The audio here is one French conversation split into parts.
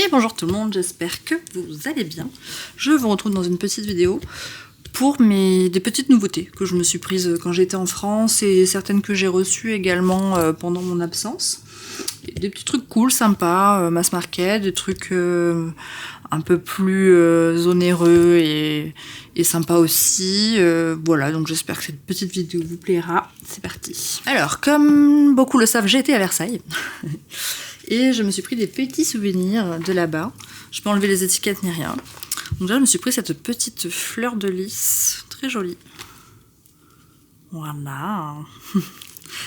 Et bonjour tout le monde, j'espère que vous allez bien. Je vous retrouve dans une petite vidéo pour des petites nouveautés que je me suis prises quand j'étais en France et certaines que j'ai reçues également pendant mon absence. Des petits trucs cool, sympas, mass market, des trucs un peu plus onéreux et sympas aussi. Voilà, donc j'espère que cette petite vidéo vous plaira. C'est parti. Alors, comme beaucoup le savent, j'ai été à Versailles. Et je me suis pris des petits souvenirs de là-bas. Je peux enlever les étiquettes ni rien. Donc là, je me suis pris cette petite fleur de lys, très jolie. Voilà.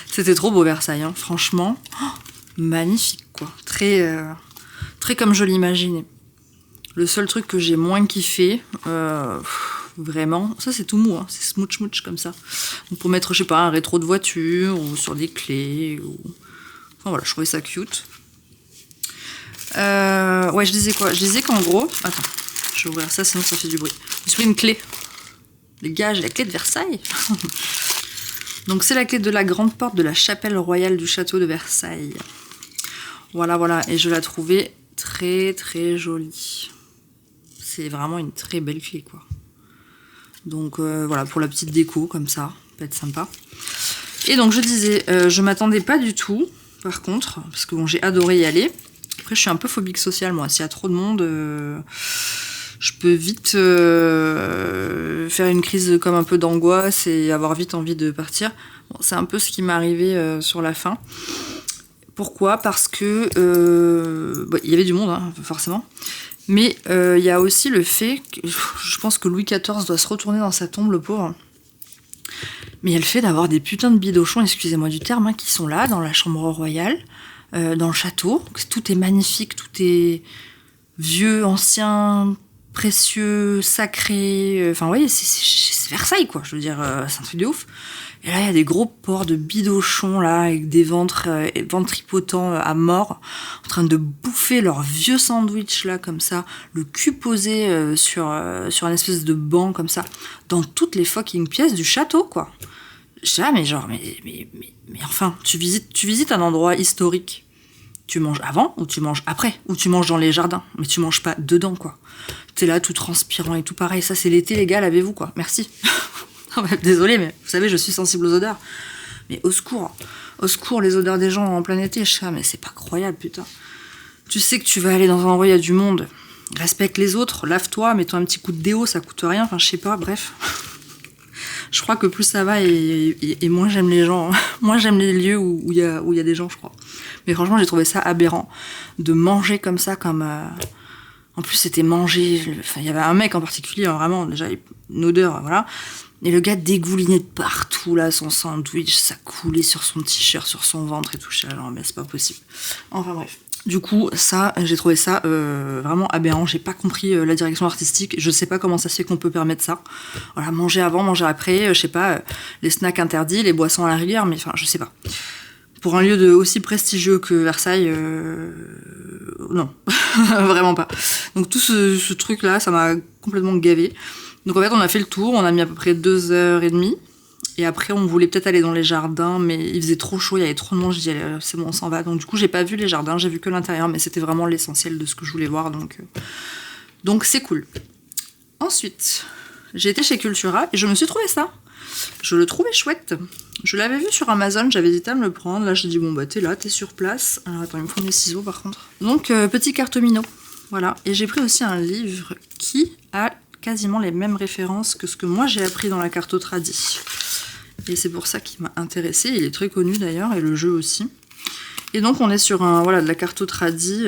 C'était trop beau Versailles, hein. Franchement. Oh, magnifique, quoi. Très comme je l'imaginais. Le seul truc que j'ai moins kiffé, vraiment, ça c'est tout mou, hein. C'est smooch comme ça. Donc pour mettre, je sais pas, un rétro de voiture ou sur des clés. Enfin voilà, je trouvais ça cute. Ouais, je disais quoi? Je disais qu'en gros... Attends, je vais ouvrir ça, sinon ça fait du bruit. Je me suis pris une clé. Les gars, j'ai la clé de Versailles. Donc c'est la clé de la grande porte de la chapelle royale du château de Versailles. Voilà. Et je la trouvais très jolie. C'est vraiment une très belle clé, quoi. Donc voilà, pour la petite déco, comme ça. Ça peut être sympa. Et donc je disais, je m'attendais pas du tout, par contre, parce que bon, j'ai adoré y aller. Après, je suis un peu phobique sociale, moi. S'il y a trop de monde, je peux vite faire une crise comme un peu d'angoisse et avoir vite envie de partir. Bon, c'est un peu ce qui m'est arrivé sur la fin. Pourquoi? Parce que y avait du monde, hein, forcément. Mais il y a aussi le fait que je pense que Louis XIV doit se retourner dans sa tombe, le pauvre. Mais il y a le fait d'avoir des putains de bidochons, excusez-moi du terme, hein, qui sont là, dans la chambre royale. Dans le château, tout est magnifique, tout est vieux, ancien, précieux, sacré, enfin oui, c'est Versailles quoi, je veux dire, c'est un truc de ouf. Et là il y a des gros porcs de bidochons là, avec des ventripotents à mort, en train de bouffer leur vieux sandwich là comme ça, le cul posé sur une espèce de banc comme ça, dans toutes les fucking pièces du château quoi. Mais enfin, tu visites un endroit historique. Tu manges avant ou tu manges après? Ou tu manges dans les jardins? Mais tu manges pas dedans, quoi. T'es là tout transpirant et tout pareil. Ça, c'est l'été, les gars, lavez-vous, quoi. Merci. Désolée, mais vous savez, je suis sensible aux odeurs. Mais au secours, les odeurs des gens en plein été. Mais c'est pas croyable, putain. Tu sais que tu vas aller dans un endroit où il y a du monde. Respecte les autres, lave-toi, mets-toi un petit coup de déo, ça coûte rien. Enfin, je sais pas, bref. Je crois que plus ça va et moins j'aime les gens, moins j'aime les lieux où il y a des gens, je crois. Mais franchement, j'ai trouvé ça aberrant de manger comme ça, en plus c'était manger. Enfin, il y avait un mec en particulier, hein, vraiment déjà une odeur, voilà. Et le gars dégoulinait de partout là, son sandwich, ça coulait sur son t-shirt, sur son ventre et tout. Alors, mais c'est pas possible. Enfin bref. Du coup, ça, j'ai trouvé ça vraiment aberrant. J'ai pas compris la direction artistique. Je sais pas comment ça se fait qu'on peut permettre ça. Voilà, manger avant, manger après, je sais pas, les snacks interdits, les boissons à la rigueur, mais enfin, je sais pas. Pour un lieu aussi prestigieux que Versailles, non, vraiment pas. Donc tout ce truc-là, ça m'a complètement gavé. Donc en fait, on a fait le tour, on a mis à peu près 2h30. Et après, on voulait peut-être aller dans les jardins, mais il faisait trop chaud, il y avait trop de monde. Je dis, c'est bon, on s'en va. Donc, du coup, j'ai pas vu les jardins, j'ai vu que l'intérieur, mais c'était vraiment l'essentiel de ce que je voulais voir. Donc c'est cool. Ensuite, j'ai été chez Cultura et je me suis trouvé ça. Je le trouvais chouette. Je l'avais vu sur Amazon, j'avais hésité à me le prendre. Là, j'ai dit, bon, bah, t'es là, t'es sur place. Alors, attends, il me faut mes ciseaux, par contre. Donc, petit cartomino. Voilà. Et j'ai pris aussi un livre qui a quasiment les mêmes références que ce que moi, j'ai appris dans la cartotradi. Et c'est pour ça qu'il m'a intéressée. Il est très connu d'ailleurs, et le jeu aussi. Et donc on est sur de la cartotradi,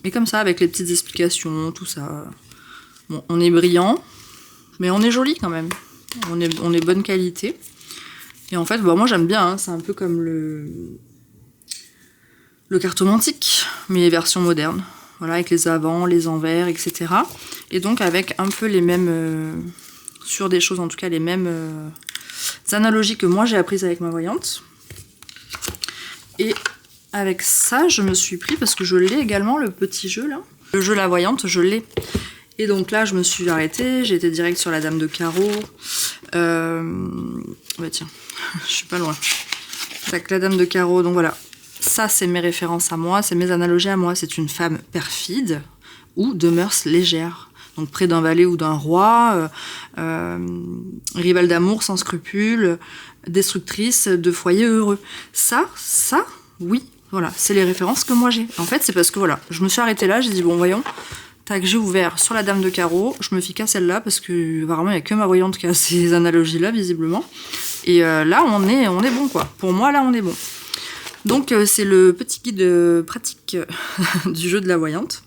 mais comme ça, avec les petites explications, tout ça. Bon, on est brillant, mais on est joli quand même. On est bonne qualité. Et en fait, moi j'aime bien, hein, c'est un peu comme le cartomantique, mais version moderne. Voilà, avec les avants, les envers, etc. Et donc avec un peu les mêmes, sur des choses en tout cas, les mêmes analogies que moi j'ai apprises avec ma voyante. Et avec ça, je me suis pris, parce que je l'ai également, le petit jeu là. Le jeu La Voyante, je l'ai. Et donc là, je me suis arrêtée, j'ai été direct sur la Dame de Carreau. Bah tiens, je suis pas loin. Avec la Dame de Carreau, donc voilà. Ça, c'est mes références à moi, c'est mes analogies à moi. C'est une femme perfide, ou de mœurs légères. Donc près d'un valet ou d'un roi, rival d'amour sans scrupules, destructrice de foyer heureux. Ça, oui, voilà, c'est les références que moi j'ai. En fait, c'est parce que voilà, je me suis arrêtée là, j'ai dit bon voyons, tac, j'ai ouvert sur la dame de carreau, je me fie qu'à celle-là parce que apparemment il n'y a que ma voyante qui a ces analogies-là visiblement. Et là on est bon quoi. Pour moi là on est bon. Donc c'est le petit guide pratique du jeu de la voyante.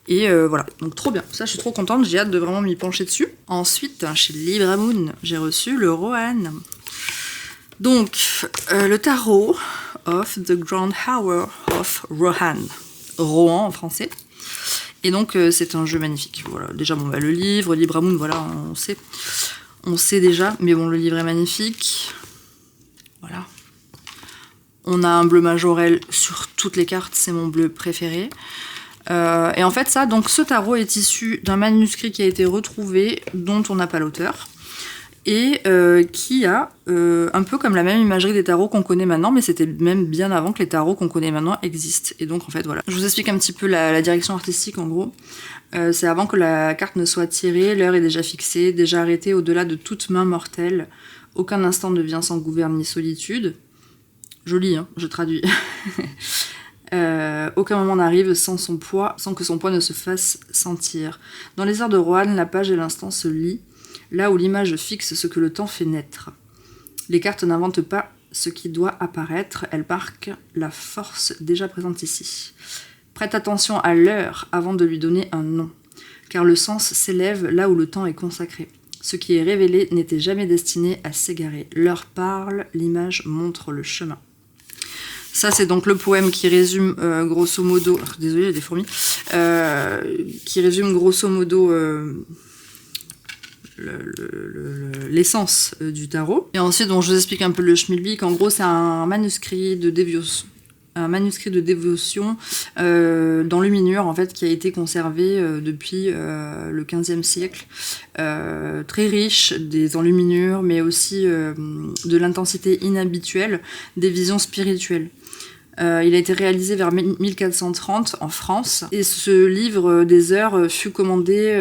Et voilà, donc trop bien. Ça je suis trop contente, j'ai hâte de vraiment m'y pencher dessus. Ensuite, chez Libra Moon, j'ai reçu le Rohan. Donc le tarot of the Grand Hour of Rohan. Rohan en français. Et donc c'est un jeu magnifique. Voilà, déjà bon, le livre, Libra Moon, voilà, on sait déjà, mais bon, le livre est magnifique. Voilà. On a un bleu majorel sur toutes les cartes, c'est mon bleu préféré. Et en fait ça, donc ce tarot est issu d'un manuscrit qui a été retrouvé, dont on n'a pas l'auteur, et qui a un peu comme la même imagerie des tarots qu'on connaît maintenant, mais c'était même bien avant que les tarots qu'on connaît maintenant existent. Et donc en fait voilà, je vous explique un petit peu la direction artistique en gros. C'est avant que la carte ne soit tirée, l'heure est déjà fixée, déjà arrêtée au-delà de toute main mortelle, aucun instant ne vient sans gouverne ni solitude. Joli hein, je traduis. Aucun moment n'arrive sans que son poids ne se fasse sentir. Dans les airs de Rohan, la page et l'instant se lient, là où l'image fixe ce que le temps fait naître. Les cartes n'inventent pas ce qui doit apparaître, elles marquent la force déjà présente ici. Prête attention à l'heure avant de lui donner un nom, car le sens s'élève là où le temps est consacré. Ce qui est révélé n'était jamais destiné à s'égarer. L'heure parle, l'image montre le chemin. Ça, c'est donc le poème qui résume grosso modo... Désolée, il y a des fourmis. Qui résume grosso modo l'essence du tarot. Et ensuite, donc, je vous explique un peu le schmilblick. En gros, c'est un manuscrit de dévotion. D'enluminure en fait qui a été conservé depuis le XVe siècle, très riche des enluminures mais aussi de l'intensité inhabituelle des visions spirituelles. Il a été réalisé vers 1430 en France et ce livre des heures fut commandé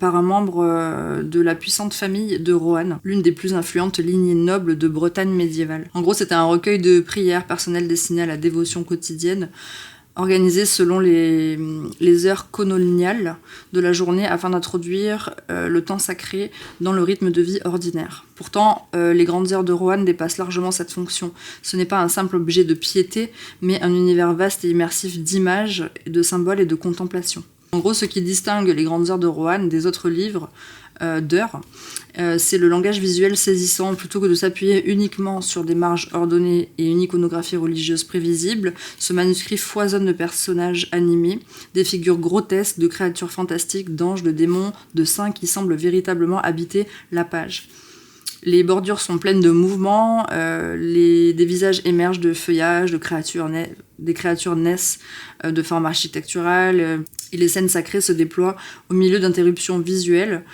par un membre de la puissante famille de Rohan, l'une des plus influentes lignées nobles de Bretagne médiévale. En gros, c'était un recueil de prières personnelles destinées à la dévotion quotidienne, organisé selon les heures coloniales de la journée afin d'introduire le temps sacré dans le rythme de vie ordinaire. Pourtant, les grandes heures de Rohan dépassent largement cette fonction. Ce n'est pas un simple objet de piété, mais un univers vaste et immersif d'images, de symboles et de contemplation. En gros, ce qui distingue les grandes heures de Rohan des autres livres d'heures, c'est le langage visuel saisissant. Plutôt que de s'appuyer uniquement sur des marges ordonnées et une iconographie religieuse prévisible, ce manuscrit foisonne de personnages animés, des figures grotesques, de créatures fantastiques, d'anges, de démons, de saints qui semblent véritablement habiter la page. Les bordures sont pleines de mouvements, des visages émergent de feuillages, des créatures naissent de formes architecturales, et les scènes sacrées se déploient au milieu d'interruptions visuelles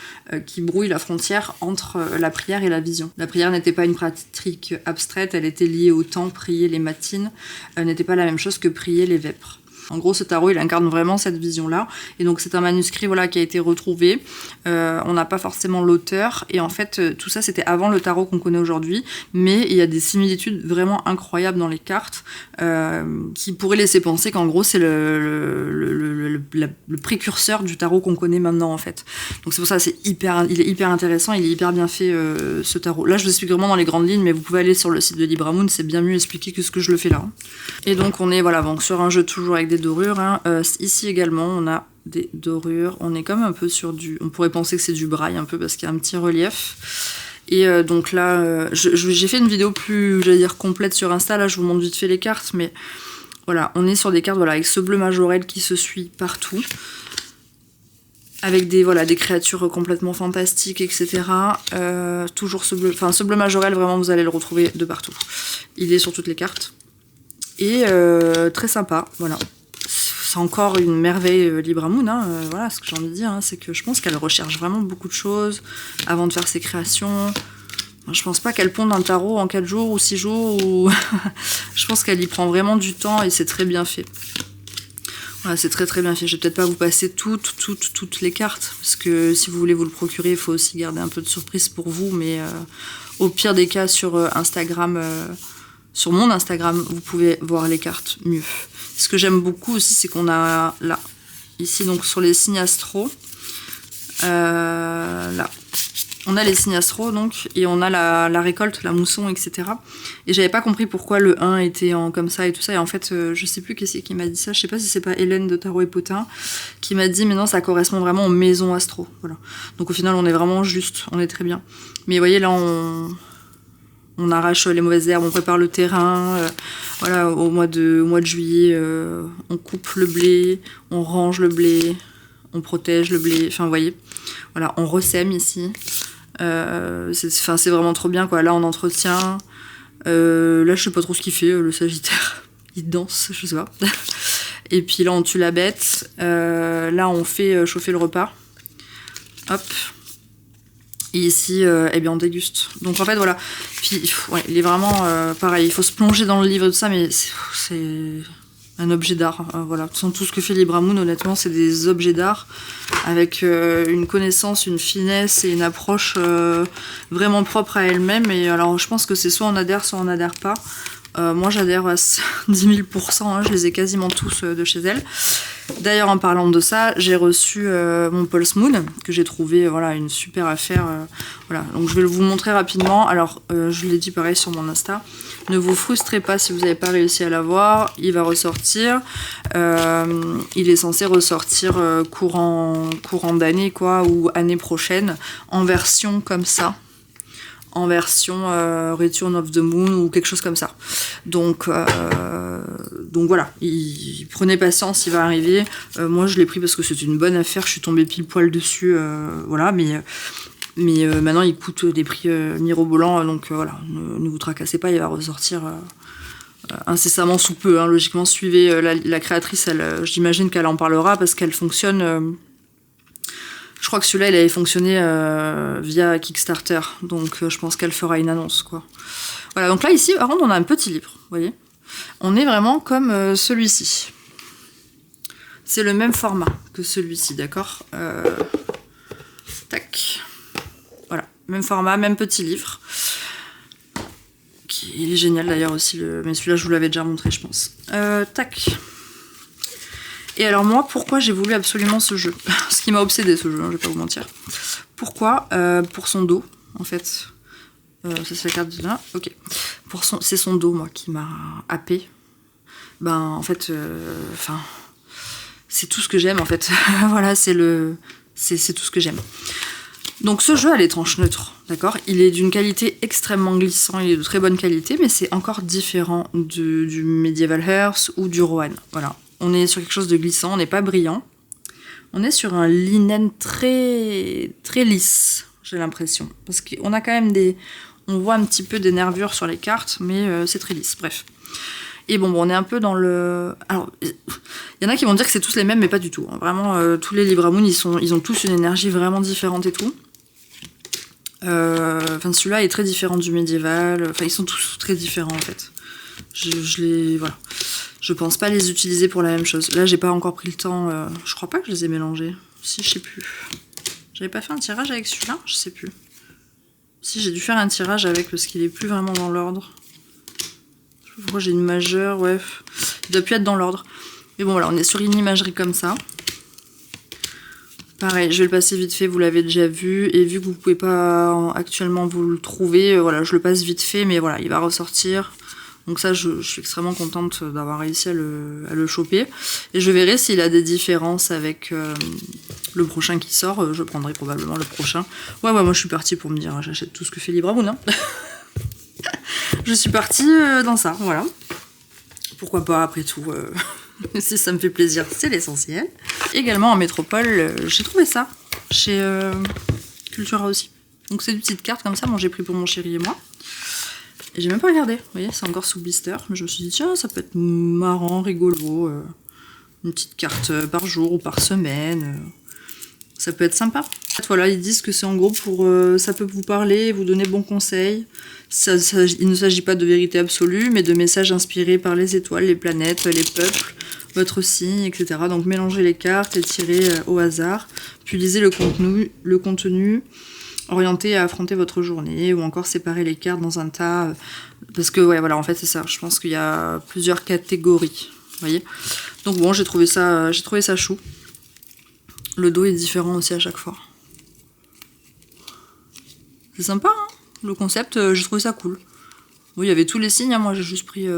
qui brouillent la frontière entre la prière et la vision. La prière n'était pas une pratique abstraite, elle était liée au temps. Prier les matines n'était pas la même chose que prier les vêpres. En gros, ce tarot, il incarne vraiment cette vision-là. Et donc, c'est un manuscrit voilà, qui a été retrouvé. On n'a pas forcément l'auteur. Et en fait, tout ça, c'était avant le tarot qu'on connaît aujourd'hui. Mais il y a des similitudes vraiment incroyables dans les cartes qui pourraient laisser penser qu'en gros, c'est le précurseur du tarot qu'on connaît maintenant, en fait. Donc, c'est pour ça il est hyper intéressant. Il est hyper bien fait, ce tarot. Là, je vous explique vraiment dans les grandes lignes, mais vous pouvez aller sur le site de Libra Moon. C'est bien mieux expliqué que ce que je le fais là. Et donc, on est voilà, donc, sur un jeu toujours avec des dorures. Ici également, on a des dorures. On est comme un peu sur du... On pourrait penser que c'est du braille un peu parce qu'il y a un petit relief. Et donc là, j'ai fait une vidéo plus, j'allais dire, complète sur Insta. Là, je vous montre vite fait les cartes. Mais voilà, on est sur des cartes voilà, avec ce bleu majorel qui se suit partout. Avec des créatures complètement fantastiques, etc. Toujours ce bleu... Enfin, ce bleu majorel, vraiment, vous allez le retrouver de partout. Il est sur toutes les cartes. Et très sympa, voilà. C'est encore une merveille Libra Moon, voilà ce que j'ai envie de dire, c'est que je pense qu'elle recherche vraiment beaucoup de choses avant de faire ses créations. Je pense pas qu'elle ponde un tarot en 4 jours ou 6 jours, ou... je pense qu'elle y prend vraiment du temps et c'est très bien fait. Voilà, c'est très très bien fait. Je vais peut-être pas vous passer toutes les cartes, parce que si vous voulez vous le procurer, il faut aussi garder un peu de surprise pour vous, mais au pire des cas sur Instagram, sur mon Instagram, vous pouvez voir les cartes mieux. Ce que j'aime beaucoup aussi, c'est qu'on a là, ici donc sur les signes astro, là, on a les signes astro donc, et on a la récolte, la mousson, etc. Et j'avais pas compris pourquoi le 1 était comme ça et tout ça. Et en fait, je sais plus qui c'est qui m'a dit ça. Je sais pas si c'est pas Hélène de Tarot et Potin qui m'a dit, mais non, ça correspond vraiment aux maisons astro. Voilà. Donc au final, on est vraiment juste, on est très bien. Mais vous voyez, là, on arrache les mauvaises herbes, on prépare le terrain. Voilà, au mois de juillet, on coupe le blé, on range le blé, on protège le blé. Enfin, vous voyez. Voilà, on ressème ici. C'est vraiment trop bien, quoi. Là, on entretient. Là, je sais pas trop ce qu'il fait, le Sagittaire. Il danse, je sais pas. Et puis là, on tue la bête. Là, on fait chauffer le repas. Hop. Et ici, eh bien, on déguste. Donc, en fait, voilà. Puis, ouais, il est vraiment pareil. Il faut se plonger dans le livre et tout ça, mais c'est un objet d'art. Voilà. Tout ce que fait Libra Moon, honnêtement, c'est des objets d'art avec une connaissance, une finesse et une approche vraiment propre à elle-même. Et alors, je pense que c'est soit on adhère pas. Moi, j'adhère à 10 000%. Hein, je les ai quasiment tous de chez elle. D'ailleurs, en parlant de ça, j'ai reçu mon Pulse Moon, que j'ai trouvé voilà, une super affaire. Voilà. Donc, je vais vous montrer rapidement. Alors, je l'ai dit pareil sur mon Insta. Ne vous frustrez pas si vous n'avez pas réussi à l'avoir. Il va ressortir. Il est censé ressortir courant d'année, quoi, ou année prochaine, en version comme ça. En version Return of the Moon ou quelque chose comme ça. Donc voilà, prenez patience, il va arriver. Moi je l'ai pris parce que c'est une bonne affaire, je suis tombée pile poil dessus, voilà, mais maintenant il coûte des prix mirobolants, donc voilà, ne vous tracassez pas, il va ressortir incessamment sous peu, hein. Logiquement, suivez la créatrice, j'imagine qu'elle en parlera parce qu'elle fonctionne... Je crois que celui-là, il avait fonctionné via Kickstarter, donc je pense qu'elle fera une annonce, quoi. Voilà, donc là, ici, par contre, on a un petit livre, vous voyez. On est vraiment comme celui-ci. C'est le même format que celui-ci, d'accord. Tac. Voilà, même format, même petit livre. Il est génial, d'ailleurs, aussi, mais celui-là, je vous l'avais déjà montré, je pense. Tac. Et alors moi, pourquoi j'ai voulu absolument ce jeu? Ce qui m'a obsédé ce jeu, hein, je vais pas vous mentir. Pourquoi? Pour son dos, en fait. Ça c'est la carte de là, ok. C'est son dos, moi, qui m'a happé. Ben, en fait, c'est tout ce que j'aime, en fait. Voilà, c'est tout ce que j'aime. Donc ce jeu à l'étrange neutre, d'accord? Il est d'une qualité extrêmement glissant, il est de très bonne qualité, mais c'est encore différent du Medieval Hearth ou du Rohan, voilà. On est sur quelque chose de glissant, on n'est pas brillant. On est sur un linen très, très lisse, j'ai l'impression. Parce qu'on a quand même on voit un petit peu des nervures sur les cartes, mais c'est très lisse, bref. Et bon, on est un peu dans le... Alors, il y en a qui vont dire que c'est tous les mêmes, mais pas du tout. Hein. Vraiment, tous les Libra Moon, ils ont tous une énergie vraiment différente et tout. Enfin, celui-là est très différent du médiéval. Enfin, ils sont tous très différents, en fait. Voilà. Je pense pas les utiliser pour la même chose. Là, j'ai pas encore pris le temps. Je crois pas que je les ai mélangés. Si, je sais plus. J'avais pas fait un tirage avec celui-là? Je sais plus. Si, j'ai dû faire un tirage avec parce qu'il est plus vraiment dans l'ordre. Je sais pas pourquoi j'ai une majeure, ouais. Il doit plus être dans l'ordre. Mais bon, voilà, on est sur une imagerie comme ça. Pareil, je vais le passer vite fait, vous l'avez déjà vu. Et vu que vous pouvez pas actuellement vous le trouver, voilà, je le passe vite fait. Mais voilà, il va ressortir. Donc ça, je suis extrêmement contente d'avoir réussi à le choper. Et je verrai s'il a des différences avec le prochain qui sort. Je prendrai probablement le prochain. Ouais, moi je suis partie pour me dire, j'achète tout ce que fait Libra Moon. Hein. Je suis partie dans ça, voilà. Pourquoi pas, après tout, si ça me fait plaisir, c'est l'essentiel. Également en métropole, j'ai trouvé ça chez Cultura aussi. Donc c'est des petites cartes comme ça, moi j'ai pris pour mon chéri et moi. Et j'ai même pas regardé, vous voyez, c'est encore sous blister. Mais je me suis dit, tiens, ça peut être marrant, rigolo. Une petite carte par jour ou par semaine. Ça peut être sympa. Voilà, ils disent que c'est en gros pour... ça peut vous parler, vous donner bons conseils. Il ne s'agit pas de vérité absolue, mais de messages inspirés par les étoiles, les planètes, les peuples, votre signe, etc. Donc mélangez les cartes et tirez au hasard. Puis lisez le contenu orienté à affronter votre journée, ou encore séparer les cartes dans un tas. Parce que, ouais, voilà, en fait, c'est ça. Je pense qu'il y a plusieurs catégories. Vous voyez? Donc bon, j'ai trouvé ça chou. Le dos est différent aussi à chaque fois. C'est sympa, hein? Le concept, j'ai trouvé ça cool. Oui, il y avait tous les signes, hein. Moi j'ai juste pris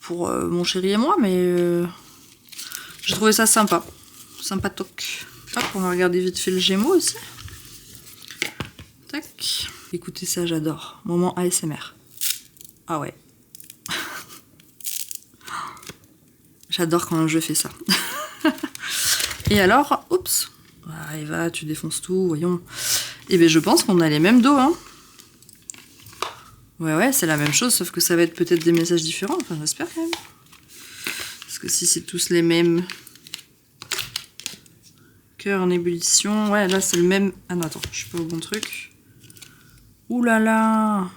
pour mon chéri et moi, mais j'ai trouvé ça sympa. Sympatoc. Hop, on va regarder vite fait le Gémeaux aussi. Tac. Écoutez ça, j'adore. Moment ASMR. Ah ouais. J'adore quand un jeu fait ça. Et alors, oups. Ah, Eva, tu défonces tout, voyons. Et bien je pense qu'on a les mêmes dos, hein. Ouais, c'est la même chose, sauf que ça va être peut-être des messages différents. Enfin, j'espère quand même. Parce que si c'est tous les mêmes... Cœur en ébullition. Ouais, là, c'est le même... Ah non, attends, je suis pas au bon truc. Ouh là là.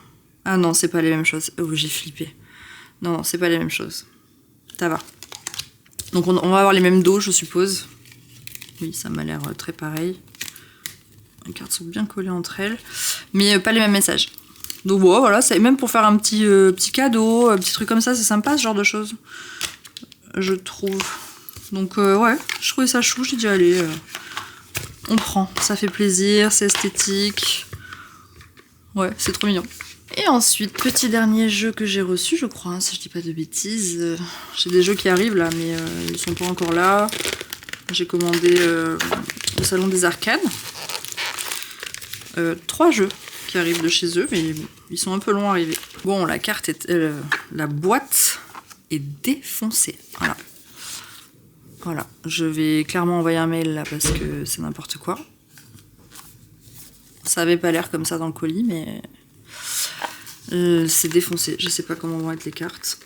Ah non, c'est pas les mêmes choses. Oh, j'ai flippé. Non, c'est pas les mêmes choses. Ça va. Donc, on va avoir les mêmes dos, je suppose. Oui, ça m'a l'air très pareil. Les cartes sont bien collées entre elles. Mais pas les mêmes messages. Donc bon, voilà, c'est même pour faire un petit cadeau, un petit truc comme ça, c'est sympa ce genre de choses. Je trouve. Donc ouais, je trouvais ça chou, j'ai dit allez, on prend. Ça fait plaisir, c'est esthétique. Ouais, c'est trop mignon. Et ensuite, petit dernier jeu que j'ai reçu, je crois, hein, si je dis pas de bêtises. J'ai des jeux qui arrivent là, mais ils sont pas encore là. J'ai commandé au Salon des Arcades. 3 jeux qui arrivent de chez eux, mais ils sont un peu longs à arriver. Bon, la carte est... la boîte est défoncée. Voilà. Voilà. Je vais clairement envoyer un mail là parce que c'est n'importe quoi. Ça avait pas l'air comme ça dans le colis, mais... c'est défoncé. Je sais pas comment vont être les cartes.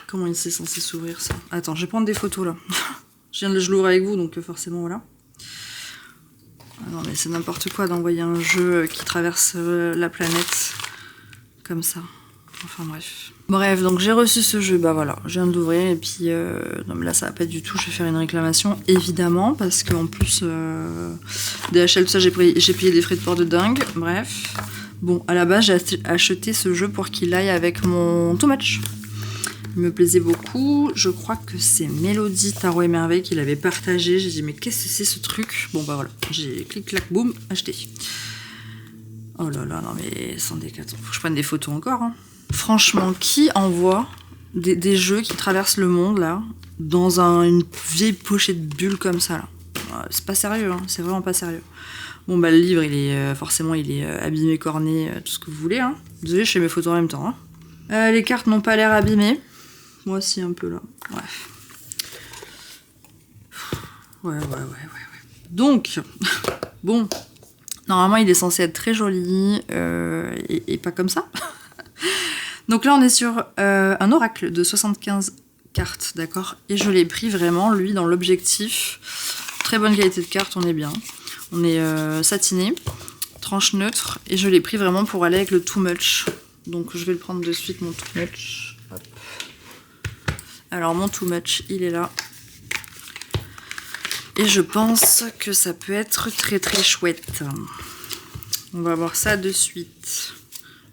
Comment c'est censé s'ouvrir ça? Attends, je vais prendre des photos là. Je l'ouvre avec vous, donc forcément voilà. Ah non mais c'est n'importe quoi d'envoyer un jeu qui traverse la planète comme ça. Enfin bref. Bref, donc j'ai reçu ce jeu, bah voilà, je viens d'ouvrir et puis non mais là ça va pas du tout, je vais faire une réclamation évidemment parce qu'en plus DHL tout ça j'ai payé des frais de port de dingue, bref. Bon, à la base j'ai acheté ce jeu pour qu'il aille avec mon Too Much. Il me plaisait beaucoup, je crois que c'est Mélodie Tarot et Merveille qui l'avait partagé, j'ai dit mais qu'est-ce que c'est ce truc? Bon bah voilà, j'ai clic clac boum, acheté. Oh là là, non mais sans décatons, faut que je prenne des photos encore, hein. Franchement, qui envoie des jeux qui traversent le monde, là, dans une vieille pochette de bulles comme ça, là? C'est pas sérieux, hein, c'est vraiment pas sérieux. Bon, bah, le livre, il est forcément, il est abîmé, corné, tout ce que vous voulez, hein. Désolé, je fais mes photos en même temps, hein. Les cartes n'ont pas l'air abîmées. Moi aussi, un peu, là. Bref. Ouais. Donc, bon, normalement, il est censé être très joli, et pas comme ça. Donc là, on est sur un oracle de 75 cartes, d'accord? Et je l'ai pris vraiment, lui, dans l'objectif. Très bonne qualité de carte, on est bien. On est satiné, tranche neutre, et je l'ai pris vraiment pour aller avec le Too Much. Donc je vais le prendre de suite, mon Too Much. Hop. Alors, mon Too Much, il est là. Et je pense que ça peut être très très chouette. On va voir ça de suite.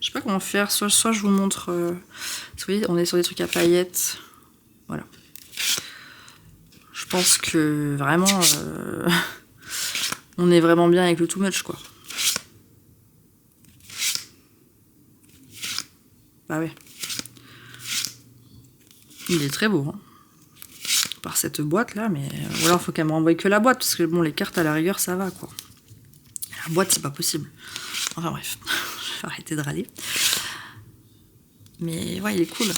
Je sais pas comment faire, soit je vous montre... vous voyez, on est sur des trucs à paillettes. Voilà. Je pense que vraiment... on est vraiment bien avec le Too Much, quoi. Bah ouais. Il est très beau, hein. Par cette boîte là, mais... Ou alors faut qu'elle me renvoie que la boîte, parce que bon, les cartes à la rigueur, ça va, quoi. La boîte, c'est pas possible. Enfin bref, je vais arrêter de râler. Mais ouais, il est cool.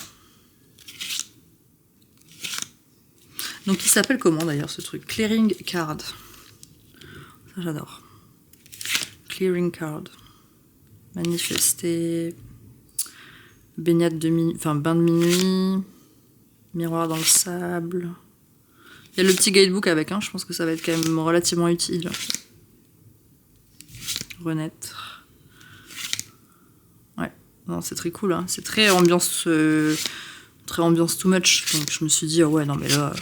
Donc il s'appelle comment d'ailleurs ce truc? Clearing Card. Ça j'adore. Clearing Card. Manifester. Baignade de minuit. Enfin, bain de minuit. Miroir dans le sable. Il y a le petit guidebook avec, hein. Je pense que ça va être quand même relativement utile. Renaître. Ouais, non, c'est très cool, hein. C'est très ambiance très ambiance too much. Donc je me suis dit, oh ouais, non mais là,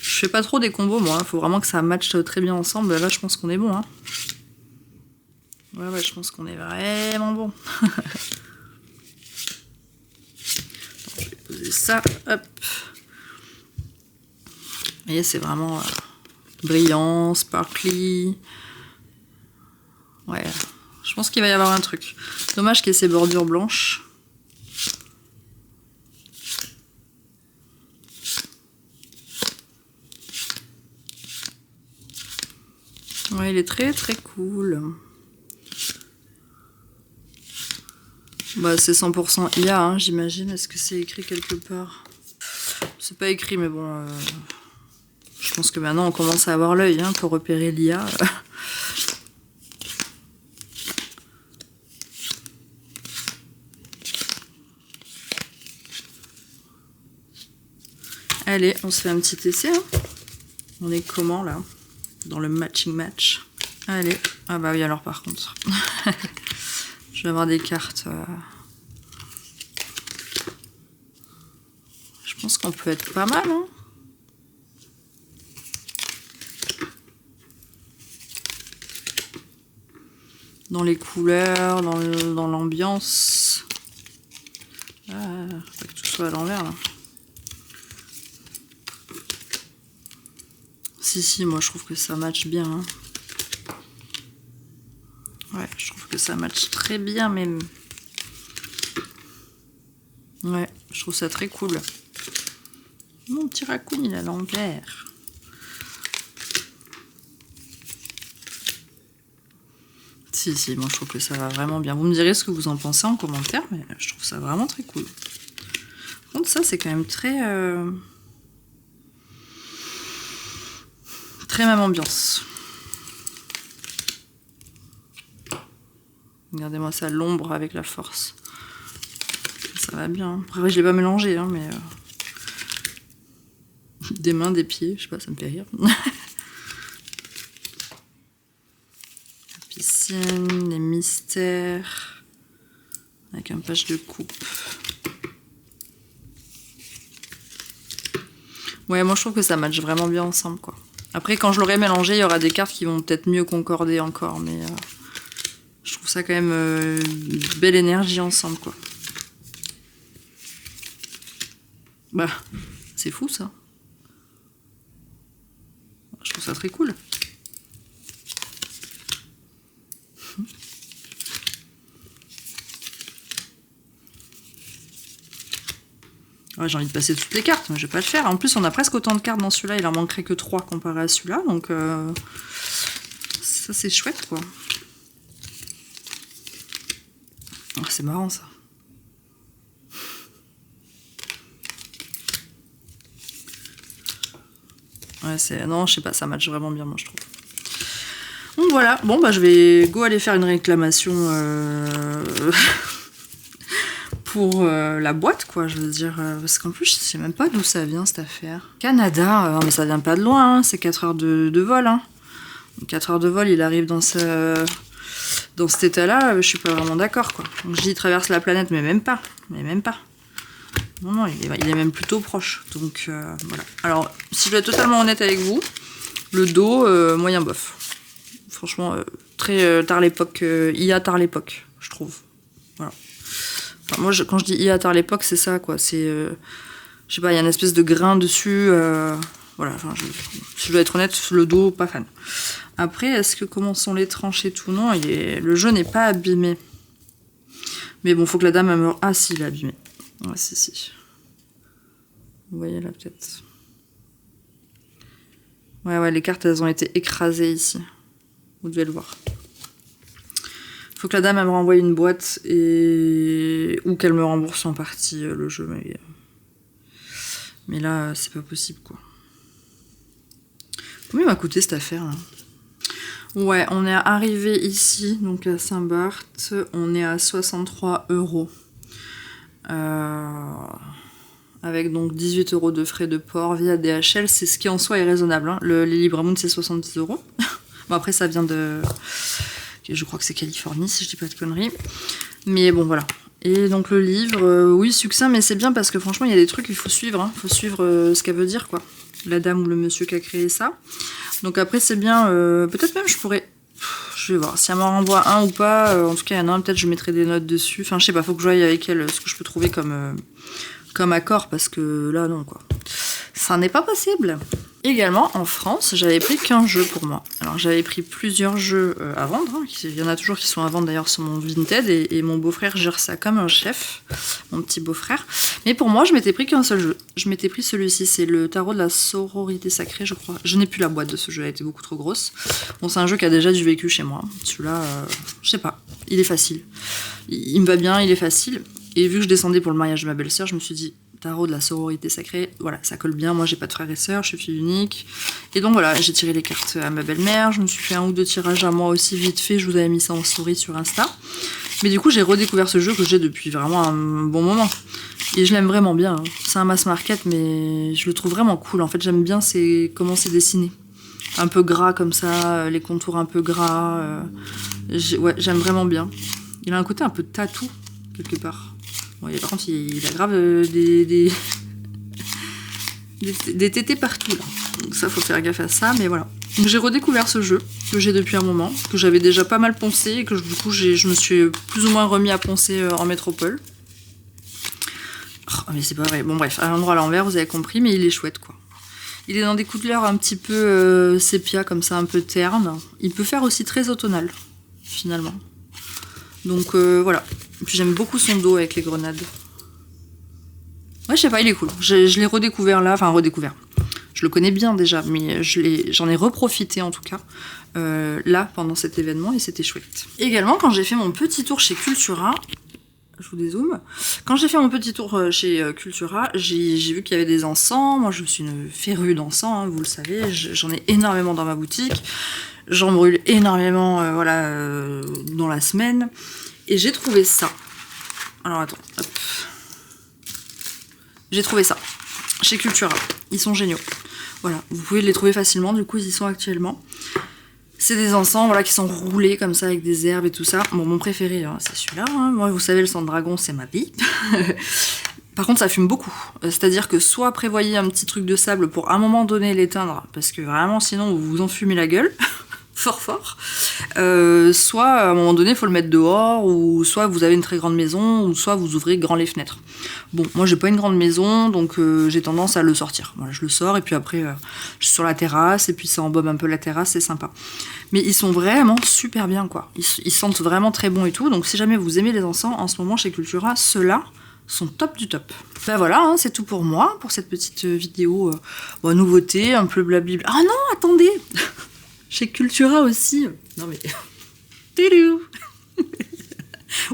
je fais pas trop des combos moi, faut vraiment que ça matche très bien ensemble. Là je pense qu'on est bon. Hein. Ouais, je pense qu'on est vraiment bon. Je vais poser ça, hop. Vous voyez, c'est vraiment brillant, sparkly. Ouais, je pense qu'il va y avoir un truc. Dommage qu'il y ait ces bordures blanches. Ouais, il est très très cool. Bah, c'est 100% IA, hein, j'imagine. Est-ce que c'est écrit quelque part? C'est pas écrit, mais bon... je pense que maintenant on commence à avoir l'œil hein, pour repérer l'IA. Allez, on se fait un petit essai. Hein. On est comment là? Dans le matching match. Allez. Ah bah oui alors par contre. Je vais avoir des cartes. Je pense qu'on peut être pas mal. Hein. Dans les couleurs, dans l'ambiance. Ah, faut pas que tout soit à l'envers là. Si, moi je trouve que ça match bien. Hein. Ouais, je trouve que ça match très bien même. Ouais, je trouve ça très cool. Mon petit raccoon, il a l'envers. Si, moi je trouve que ça va vraiment bien. Vous me direz ce que vous en pensez en commentaire, mais je trouve ça vraiment très cool. Par contre, ça c'est quand même très... très même ambiance. Regardez-moi ça, l'ombre avec la force. Ça va bien. Après, je l'ai pas mélangé, hein, mais... des mains, des pieds, je sais pas, ça me fait rire. La piscine, les mystères... avec un page de coupe. Ouais, moi je trouve que ça match vraiment bien ensemble, quoi. Après, quand je l'aurai mélangé, il y aura des cartes qui vont peut-être mieux concorder encore, mais je trouve ça quand même une belle énergie ensemble, quoi. Bah, c'est fou, ça. Je trouve ça très cool. Ouais, j'ai envie de passer toutes les cartes, mais je vais pas le faire. En plus, on a presque autant de cartes dans celui-là, il en manquerait que 3 comparé à celui-là, donc ça c'est chouette, quoi. Oh, c'est marrant, ça. Ouais, c'est... Non, je sais pas, ça match vraiment bien, moi, je trouve. Donc voilà, bon, bah je vais aller faire une réclamation... pour la boîte, quoi, je veux dire, parce qu'en plus, je sais même pas d'où ça vient, cette affaire. Canada, mais ça vient pas de loin, hein, c'est 4 heures de vol, hein. 4 heures de vol, il arrive dans cet état-là, je suis pas vraiment d'accord, quoi. Donc je dis, il traverse la planète, mais même pas, Non, il est même plutôt proche, donc voilà. Alors, si je dois être totalement honnête avec vous, le dos, moyen bof. Franchement, très tard l'époque, IA tard l'époque, je trouve. Voilà. Enfin, moi, quand je dis IA tard l'époque, c'est ça, quoi. C'est, je sais pas, il y a une espèce de grain dessus. Voilà, enfin, si je dois être honnête, le dos, pas fan. Après, est-ce que comment sont les tranches et tout? Non, le jeu n'est pas abîmé. Mais bon, faut que la dame elle meure. Ah si, il est abîmé. Ouais, si. Vous voyez là, peut-être. Ouais, les cartes, elles ont été écrasées ici. Vous devez le voir. Faut que la dame elle me renvoie une boîte ou qu'elle me rembourse en partie le jeu, mais là c'est pas possible, quoi. Combien m'a coûté cette affaire là? Ouais, on est arrivé ici, donc à Saint-Barth, on est à 63 €. Avec donc 18 € de frais de port via DHL, c'est ce qui en soi est raisonnable, hein. Les Libramoon c'est 70 €. Bon, après ça vient de... Je crois que c'est Californie, si je dis pas de conneries. Mais bon, voilà. Et donc le livre, oui, succinct, mais c'est bien parce que franchement, il y a des trucs qu'il faut suivre. Hein. Il faut suivre ce qu'elle veut dire, quoi. La dame ou le monsieur qui a créé ça. Donc après, c'est bien. Peut-être même je pourrais... Je vais voir si elle m'en renvoie un ou pas. En tout cas, il y en a un, peut-être je mettrai des notes dessus. Enfin, je sais pas, faut que je voie avec elle ce que je peux trouver comme accord, parce que là, non, quoi. Ça n'est pas possible. Également, en France, j'avais pris qu'un jeu pour moi. Alors, j'avais pris plusieurs jeux à vendre. Hein. Il y en a toujours qui sont à vendre, d'ailleurs, sur mon Vinted. Et mon beau-frère gère ça comme un chef. Mon petit beau-frère. Mais pour moi, je m'étais pris qu'un seul jeu. Je m'étais pris celui-ci. C'est le tarot de la sororité sacrée, je crois. Je n'ai plus la boîte de ce jeu. Elle était beaucoup trop grosse. Bon, c'est un jeu qui a déjà du vécu chez moi. Celui-là, je sais pas. Il est facile. Il me va bien, il est facile. Et vu que je descendais pour le mariage de ma belle-sœur, je me suis dit... Tarot de la sororité sacrée, voilà, ça colle bien. Moi, j'ai pas de frères et sœurs, je suis fille unique. Et donc voilà, j'ai tiré les cartes à ma belle-mère. Je me suis fait 1 ou 2 tirages à moi aussi, vite fait. Je vous avais mis ça en story sur Insta. Mais du coup, j'ai redécouvert ce jeu que j'ai depuis vraiment un bon moment. Et je l'aime vraiment bien. Hein. C'est un mass market, mais je le trouve vraiment cool. En fait, j'aime bien comment c'est dessiné. Un peu gras comme ça, les contours un peu gras. Ouais, j'aime vraiment bien. Il a un côté un peu tatou, quelque part. Bon, par contre, il a grave des tétés partout, là. Donc ça, faut faire gaffe à ça, mais voilà. Donc j'ai redécouvert ce jeu, que j'ai depuis un moment, que j'avais déjà pas mal poncé, et que du coup, je me suis plus ou moins remis à poncer en métropole. Oh, mais c'est pas vrai. Bon, bref, à l'endroit à l'envers, vous avez compris, mais il est chouette, quoi. Il est dans des couleurs un petit peu sépia, comme ça, un peu terne. Il peut faire aussi très automnal, finalement. Donc voilà. Et puis j'aime beaucoup son dos avec les grenades. Ouais, je sais pas, il est cool. Je l'ai redécouvert là, enfin redécouvert. Je le connais bien déjà, mais j'en ai reprofité en tout cas là pendant cet événement et c'était chouette. Également, quand j'ai fait mon petit tour chez Cultura, je vous dézoome. Quand j'ai fait mon petit tour chez Cultura, j'ai vu qu'il y avait des encens. Moi, je suis une férue d'encens, hein, vous le savez. J'en ai énormément dans ma boutique. J'en brûle énormément dans la semaine. Et j'ai trouvé ça. Alors attends, hop. J'ai trouvé ça chez Cultura. Ils sont géniaux. Voilà, vous pouvez les trouver facilement, du coup ils y sont actuellement. C'est des encens voilà, qui sont roulés comme ça avec des herbes et tout ça. Bon, mon préféré, hein, c'est celui-là. Hein. Moi, vous savez, le sang de dragon, c'est ma vie. Par contre, ça fume beaucoup. C'est-à-dire que soit prévoyez un petit truc de sable pour à un moment donné l'éteindre, parce que vraiment, sinon, vous vous enfumez la gueule. Fort fort. Soit à un moment donné il faut le mettre dehors, ou soit vous avez une très grande maison, ou soit vous ouvrez grand les fenêtres. Bon, moi j'ai pas une grande maison, donc j'ai tendance à le sortir. Voilà, je le sors et puis après je suis sur la terrasse et puis ça embaume un peu la terrasse, c'est sympa. Mais ils sont vraiment super bien quoi. Ils sentent vraiment très bon et tout, donc si jamais vous aimez les encens, en ce moment chez Cultura, ceux-là sont top du top. Ben voilà, hein, c'est tout pour moi, pour cette petite vidéo nouveauté, un peu blablabla. Ah non, attendez. Chez Cultura aussi. Non mais...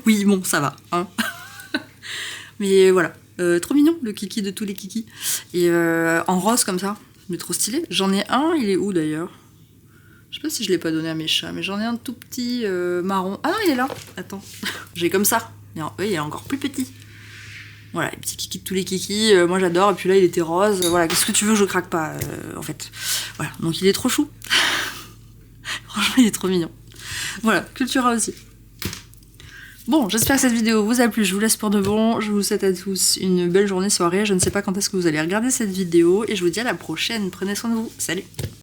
Oui, bon, ça va. Hein. Mais voilà. Trop mignon, le kiki de tous les kikis. Et en rose comme ça. Mais trop stylé. J'en ai un, il est où d'ailleurs? Je sais pas si je l'ai pas donné à mes chats, mais j'en ai un tout petit marron. Ah non, il est là. Attends. J'ai comme ça. Oui, il est encore plus petit. Voilà, les petits kikis de tous les kikis. Moi j'adore. Et puis là, il était rose. Voilà, qu'est-ce que tu veux, je craque pas, en fait. Voilà, donc il est trop chou. Franchement, il est trop mignon. Voilà, Cultura aussi. Bon, j'espère que cette vidéo vous a plu. Je vous laisse pour de bon. Je vous souhaite à tous une belle journée, soirée. Je ne sais pas quand est-ce que vous allez regarder cette vidéo. Et je vous dis à la prochaine. Prenez soin de vous. Salut!